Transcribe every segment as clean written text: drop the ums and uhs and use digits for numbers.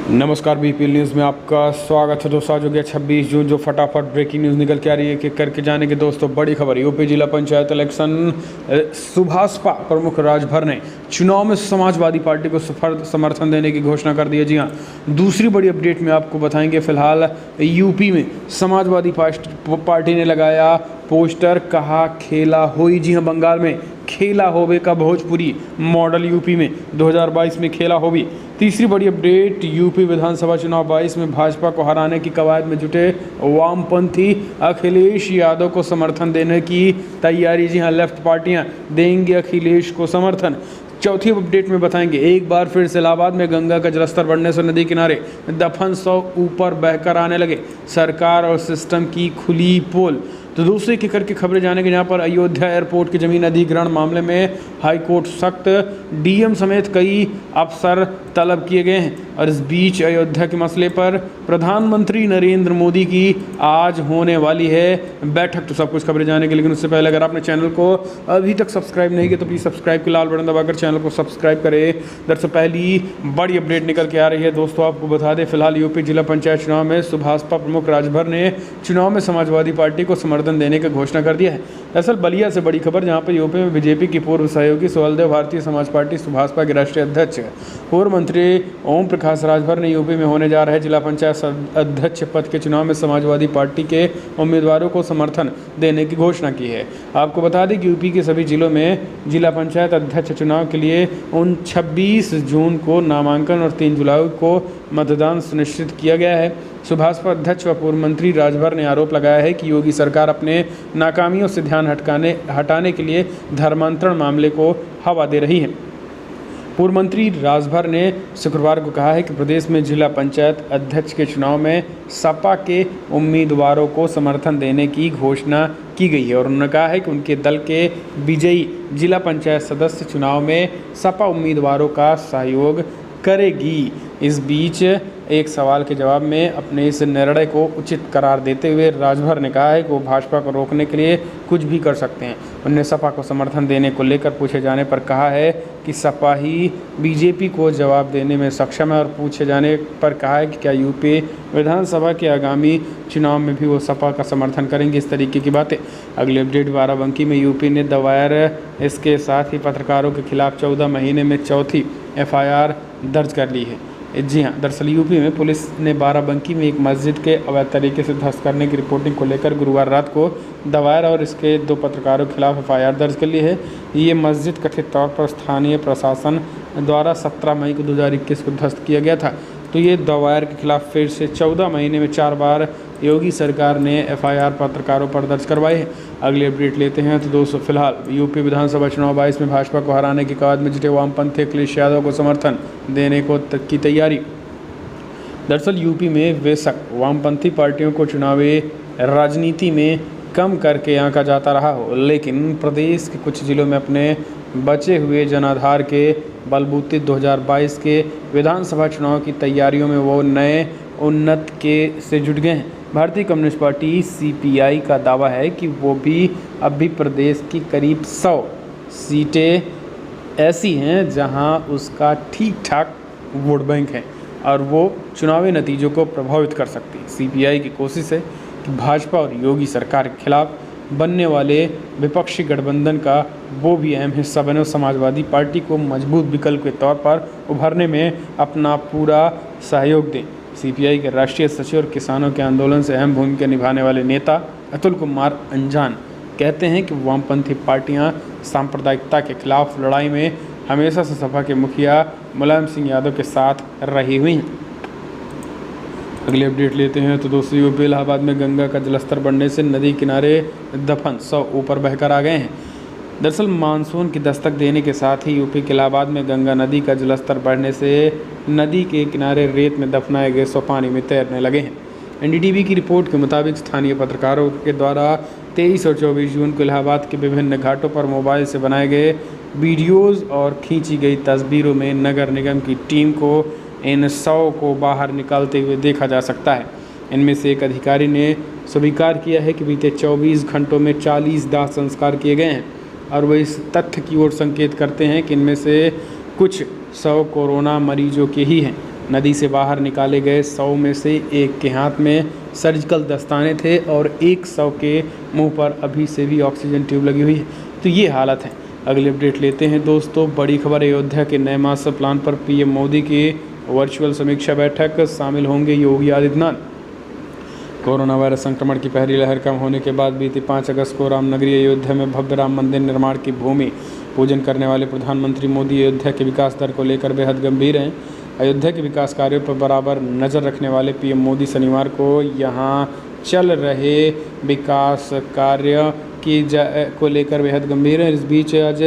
नमस्कार, BPL news में आपका स्वागत है दोस्तों। आज हो गया 26 जून, जो फटाफट ब्रेकिंग न्यूज़ निकल के आ रही है कि करके जाने के दोस्तों बड़ी खबर। यूपी जिला पंचायत इलेक्शन, सुभाषपा प्रमुख राजभर ने चुनाव में समाजवादी पार्टी को समर्थन देने की घोषणा कर दी है। जी हाँ, दूसरी बड़ी अपडेट में आपको बताएंगे। फिलहाल यूपी में समाजवादी पार्टी ने लगाया पोस्टर, कहा खेला होई। जी हाँ, बंगाल में खेला होवे का भोजपुरी मॉडल यूपी में 2022 में खेला होवी। तीसरी बड़ी अपडेट, यूपी विधानसभा चुनाव 22 में भाजपा को हराने की कवायद में जुटे वामपंथी अखिलेश यादव को समर्थन देने की तैयारी। जी हाँ, लेफ्ट पार्टियां देंगे अखिलेश को समर्थन। चौथी अपडेट में बताएंगे, एक बार फिर से इलाहाबाद में गंगा का जलस्तर बढ़ने से नदी किनारे दफन 100 ऊपर बहकर आने लगे। सरकार और सिस्टम की खुली पोल। तो दूसरे की करके खबरें जानेंगे, जहाँ पर अयोध्या एयरपोर्ट की जमीन अधिग्रहण मामले में हाईकोर्ट सख्त, डीएम समेत कई अफसर तलब किए गए हैं। और इस बीच अयोध्या के मसले पर प्रधानमंत्री नरेंद्र मोदी की आज होने वाली है बैठक। तो सब कुछ खबरें जाने के, लेकिन उससे पहले अगर आपने चैनल को अभी तक सब्सक्राइब नहीं किया तो प्लीज़ सब्सक्राइब के लाल बटन दबाकर चैनल को सब्सक्राइब करें। दरअसल पहली बड़ी अपडेट निकल के आ रही है दोस्तों, आपको बता दें। फिलहाल यूपी जिला पंचायत चुनाव में सुभाषपा प्रमुख राजभर ने चुनाव में समाजवादी पार्टी को समर्थन देने की घोषणा कर दिया है। दरअसल बलिया से बड़ी खबर, जहां पर यूपी में बीजेपी की पूर्व सहयोगी सुहलदेव भारतीय समाज पार्टी सुभाषपा के राष्ट्रीय अध्यक्ष पूर्व मंत्री ओम प्रकाश राजभर ने यूपी में होने जा रहे जिला पंचायत अध्यक्ष पद के चुनाव में समाजवादी पार्टी के उम्मीदवारों को समर्थन देने की घोषणा की है। आपको बता दें कि यूपी के सभी जिलों में जिला पंचायत अध्यक्ष चुनाव के लिए 26 जून को नामांकन और 3 जुलाई को मतदान सुनिश्चित किया गया है। सुभाषपा अध्यक्ष व पूर्व मंत्री राजभर ने आरोप लगाया है कि योगी सरकार अपने नाकामियों से ध्यान हटाने के लिए धर्मांतरण मामले को हवा दे रही है। पूर्व मंत्री राजभर ने शुक्रवार को कहा है कि प्रदेश में जिला पंचायत अध्यक्ष के चुनाव में सपा के उम्मीदवारों को समर्थन देने की घोषणा की गई है। और उन्होंने कहा है कि उनके दल के विजयी जिला पंचायत सदस्य चुनाव में सपा उम्मीदवारों का सहयोग करेगी। इस बीच एक सवाल के जवाब में अपने इस निर्णय को उचित करार देते हुए राजभर ने कहा है कि वो भाजपा को रोकने के लिए कुछ भी कर सकते हैं। उन्होंने सपा को समर्थन देने को लेकर पूछे जाने पर कहा है कि सपा ही बीजेपी को जवाब देने में सक्षम है। और पूछे जाने पर कहा है कि क्या यूपी विधानसभा के आगामी चुनाव में भी वो सपा का समर्थन करेंगे। इस तरीके की बातें। अगली अपडेट, बाराबंकी में यूपी ने दवायर, इसके साथ ही पत्रकारों के खिलाफ 14 महीने में चौथी एफआईआर दर्ज कर ली है। जी हाँ, दरअसल यूपी में पुलिस ने बाराबंकी में एक मस्जिद के अवैध तरीके से ध्वस्त करने की रिपोर्टिंग को लेकर गुरुवार रात को दवायर और इसके 2 पत्रकारों के खिलाफ एफआईआर दर्ज कर ली है। ये मस्जिद कथित तौर पर स्थानीय प्रशासन द्वारा 17 मई को 2021 को ध्वस्त किया गया था। तो ये दवायर के खिलाफ फिर से 14 महीने में 4 बार योगी सरकार ने एफआईआर पत्रकारों पर दर्ज करवाई है। अगली अपडेट लेते हैं। तो दोस्तों फिलहाल यूपी विधानसभा चुनाव 22 में भाजपा को हराने की कवायद में जुटे वामपंथी अखिलेश यादव को समर्थन देने की तैयारी। दरअसल यूपी में बेशक वामपंथी पार्टियों को चुनावी राजनीति में कम करके आंका जाता रहा हो, लेकिन प्रदेश के कुछ जिलों में अपने बचे हुए जनाधार के बलबूते 2022 के विधानसभा चुनाव की तैयारियों में वो नए उन्नत के से जुट गए हैं। भारतीय कम्युनिस्ट पार्टी सीपीआई का दावा है कि वो भी अभी प्रदेश की करीब 100 सीटें ऐसी हैं जहां उसका ठीक ठाक वोट बैंक है और वो चुनावी नतीजों को प्रभावित कर सकती है। सीपीआई की कोशिश है कि भाजपा और योगी सरकार के खिलाफ बनने वाले विपक्षी गठबंधन का वो भी अहम हिस्सा बने और समाजवादी पार्टी को मजबूत विकल्प के तौर पर उभरने में अपना पूरा सहयोग दें। सीपीआई के राष्ट्रीय सचिव और किसानों के आंदोलन से अहम भूमिका निभाने वाले नेता अतुल कुमार अंजान कहते हैं कि वामपंथी पार्टियां सांप्रदायिकता के खिलाफ लड़ाई में हमेशा से सपा के मुखिया मुलायम सिंह यादव के साथ रही हुई हैं। अगली अपडेट लेते हैं। तो दोस्तों यूपी इलाहाबाद में गंगा का जलस्तर बढ़ने से नदी किनारे दफन 100 ऊपर बहकर आ गए हैं। दरअसल मानसून की दस्तक देने के साथ ही यूपी के इलाहाबाद में गंगा नदी का जलस्तर बढ़ने से नदी के किनारे रेत में दफनाए गए 100 पानी में तैरने लगे हैं। एनडीटीवी की रिपोर्ट के मुताबिक स्थानीय पत्रकारों के द्वारा 23 और 24 जून को इलाहाबाद के विभिन्न घाटों पर मोबाइल से बनाए गए वीडियोज़ और खींची गई तस्वीरों में नगर निगम की टीम को इन 100 को बाहर निकालते हुए देखा जा सकता है। इनमें से एक अधिकारी ने स्वीकार किया है कि बीते 24 घंटों में 40 दाह संस्कार किए गए हैं और वह इस तथ्य की ओर संकेत करते हैं कि इनमें से कुछ 100 कोरोना मरीजों के ही हैं। नदी से बाहर निकाले गए 100 में से एक के हाथ में सर्जिकल दस्ताने थे और 100 के मुंह पर अभी से भी ऑक्सीजन ट्यूब लगी हुई है। तो ये हालत है। अगली अपडेट लेते हैं दोस्तों। बड़ी खबर, अयोध्या के नए मास्टर प्लान पर पीएम मोदी की वर्चुअल समीक्षा बैठक, शामिल होंगे योगी आदित्यनाथ। कोरोना वायरस संक्रमण की पहली लहर कम होने के बाद बीती 5 अगस्त को रामनगरी अयोध्या में भव्य राम मंदिर निर्माण की भूमि पूजन करने वाले प्रधानमंत्री मोदी अयोध्या के विकास दर को लेकर बेहद गंभीर हैं। अयोध्या के विकास कार्यों पर बराबर नज़र रखने वाले पीएम मोदी शनिवार को यहां चल रहे विकास कार्य को लेकर बेहद गंभीर हैं। इस बीच आज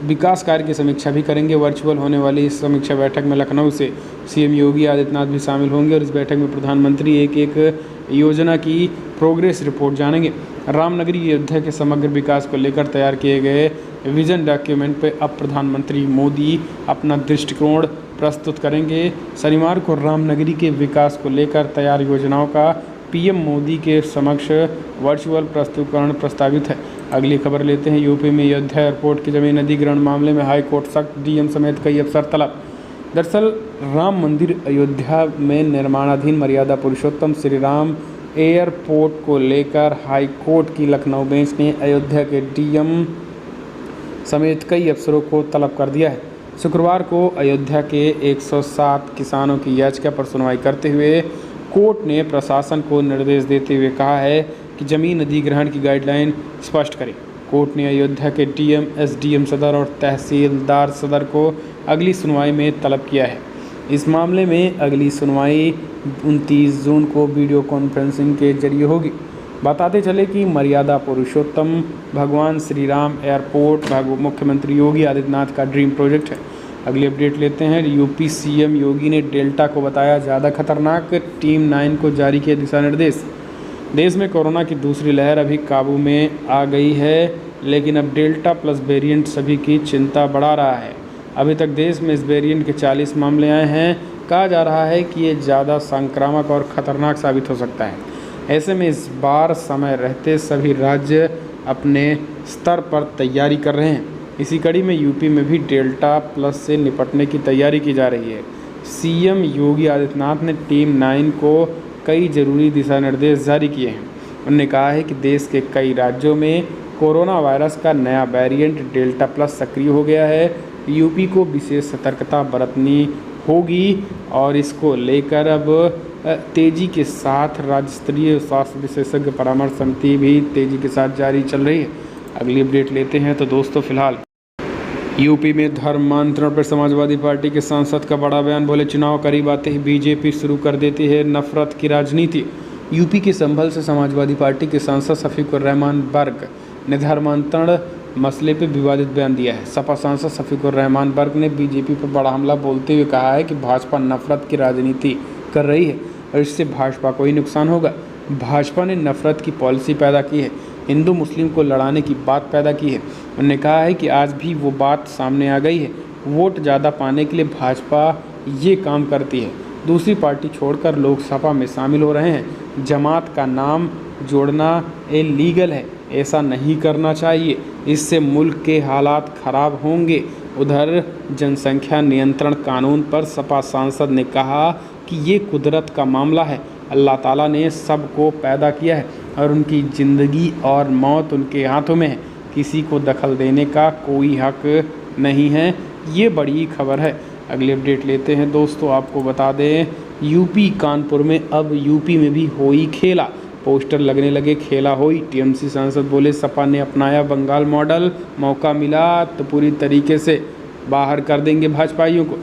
विकास कार्य की समीक्षा भी करेंगे। वर्चुअल होने वाली इस समीक्षा बैठक में लखनऊ से सीएम योगी आदित्यनाथ भी शामिल होंगे और इस बैठक में प्रधानमंत्री एक एक योजना की प्रोग्रेस रिपोर्ट जानेंगे। रामनगरी अयोध्या के समग्र विकास को लेकर तैयार किए गए विजन डॉक्यूमेंट पर अब प्रधानमंत्री मोदी अपना दृष्टिकोण प्रस्तुत करेंगे। शनिवार को रामनगरी के विकास को लेकर तैयार योजनाओं का पीएम मोदी के समक्ष वर्चुअल प्रस्तुतिकरण प्रस्तावित है। अगली खबर लेते हैं। यूपी में अयोध्या एयरपोर्ट की जमीन अधिग्रहण मामले में हाई कोर्ट सख्त, डीएम समेत कई अफसर तलब। दरअसल राम मंदिर अयोध्या में निर्माणाधीन मर्यादा पुरुषोत्तम श्री राम एयरपोर्ट को लेकर हाई कोर्ट की लखनऊ बेंच ने अयोध्या के डीएम समेत कई अफसरों को तलब कर दिया है। शुक्रवार को अयोध्या के 107 किसानों की याचिका पर सुनवाई करते हुए कोर्ट ने प्रशासन को निर्देश देते हुए कहा है कि जमीन अधिग्रहण की गाइडलाइन स्पष्ट करें। कोर्ट ने अयोध्या के डीएम, एसडीएम सदर और तहसीलदार सदर को अगली सुनवाई में तलब किया है। इस मामले में अगली सुनवाई 29 जून को वीडियो कॉन्फ्रेंसिंग के जरिए होगी। बताते चले कि मर्यादा पुरुषोत्तम भगवान श्री राम एयरपोर्ट मुख्यमंत्री योगी आदित्यनाथ का ड्रीम प्रोजेक्ट है। अगली अपडेट लेते हैं। यूपी सीएम योगी ने डेल्टा को बताया ज़्यादा खतरनाक, टीम 9 को जारी किए दिशा निर्देश। देश में कोरोना की दूसरी लहर अभी काबू में आ गई है, लेकिन अब डेल्टा प्लस वेरिएंट सभी की चिंता बढ़ा रहा है। अभी तक देश में इस वेरिएंट के 40 मामले आए हैं। कहा जा रहा है कि ये ज़्यादा संक्रामक और ख़तरनाक साबित हो सकता है। ऐसे में इस बार समय रहते सभी राज्य अपने स्तर पर तैयारी कर रहे हैं। इसी कड़ी में यूपी में भी डेल्टा प्लस से निपटने की तैयारी की जा रही है। सीएम योगी आदित्यनाथ ने टीम 9 को कई जरूरी दिशा निर्देश जारी किए हैं। उन्होंने कहा है कि देश के कई राज्यों में कोरोना वायरस का नया वेरिएंट डेल्टा प्लस सक्रिय हो गया है। यूपी को विशेष सतर्कता बरतनी होगी और इसको लेकर अब तेज़ी के साथ राज्य स्तरीय स्वास्थ्य विशेषज्ञ परामर्श समिति भी तेज़ी के साथ जारी चल रही है। अगली अपडेट लेते हैं। तो दोस्तों फिलहाल यूपी में धर्मांतरण पर समाजवादी पार्टी के सांसद का बड़ा बयान, बोले चुनाव करीब आते ही बीजेपी शुरू कर देती है नफरत की राजनीति। यूपी के संभल से समाजवादी पार्टी के सांसद शफीकुर रहमान बर्क ने धर्मांतरण मसले पर विवादित बयान दिया है। सपा सांसद शफीकुर रहमान बर्क ने बीजेपी पर बड़ा हमला बोलते हुए कहा है कि भाजपा नफरत की राजनीति कर रही है और इससे भाजपा को ही नुकसान होगा। भाजपा ने नफरत की पॉलिसी पैदा की है, हिंदू मुस्लिम को लड़ाने की बात पैदा की है। उन्होंने कहा है कि आज भी वो बात सामने आ गई है। वोट ज़्यादा पाने के लिए भाजपा ये काम करती है, दूसरी पार्टी छोड़कर लोग सपा में शामिल हो रहे हैं। जमात का नाम जोड़ना इलीगल है, ऐसा नहीं करना चाहिए, इससे मुल्क के हालात ख़राब होंगे। उधर जनसंख्या नियंत्रण कानून पर सपा सांसद ने कहा कि ये कुदरत का मामला है, अल्लाह ताला ने सबको पैदा किया है और उनकी ज़िंदगी और मौत उनके हाथों में है, किसी को दखल देने का कोई हक नहीं है। ये बड़ी खबर है। अगली अपडेट लेते हैं दोस्तों। आपको बता दें यूपी कानपुर में अब यूपी में भी होई खेला, पोस्टर लगने लगे, खेला होई। टीएमसी सांसद बोले सपा ने अपनाया बंगाल मॉडल, मौका मिला तो पूरी तरीके से बाहर कर देंगे भाजपाइयों को।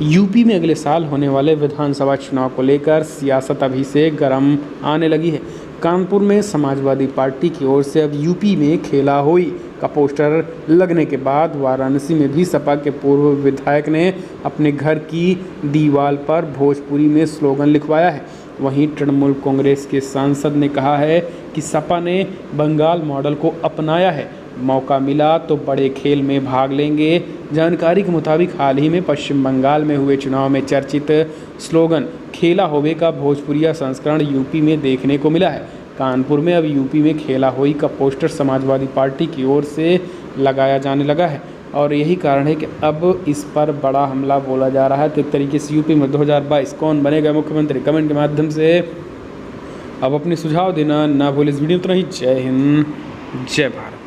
यूपी में अगले साल होने वाले विधानसभा चुनाव को लेकर सियासत अभी से गर्म आने लगी है। कानपुर में समाजवादी पार्टी की ओर से अब यूपी में खेला होई का पोस्टर लगने के बाद वाराणसी में भी सपा के पूर्व विधायक ने अपने घर की दीवार पर भोजपुरी में स्लोगन लिखवाया है। वहीं तृणमूल कांग्रेस के सांसद ने कहा है कि सपा ने बंगाल मॉडल को अपनाया है, मौका मिला तो बड़े खेल में भाग लेंगे। जानकारी के मुताबिक हाल ही में पश्चिम बंगाल में हुए चुनाव में चर्चित स्लोगन खेला होवे का भोजपुरिया संस्करण यूपी में देखने को मिला है। कानपुर में अब यूपी में खेला होई का पोस्टर समाजवादी पार्टी की ओर से लगाया जाने लगा है। और यही कारण है कि अब इस पर बड़ा हमला बोला जा रहा है। तो एक तरीके से यूपी में 2022 कौन बनेगा मुख्यमंत्री, कमेंट के माध्यम से अब अपने सुझाव देना ना भूलें। इस वीडियो में इतना ही। जय हिंद, जय भारत।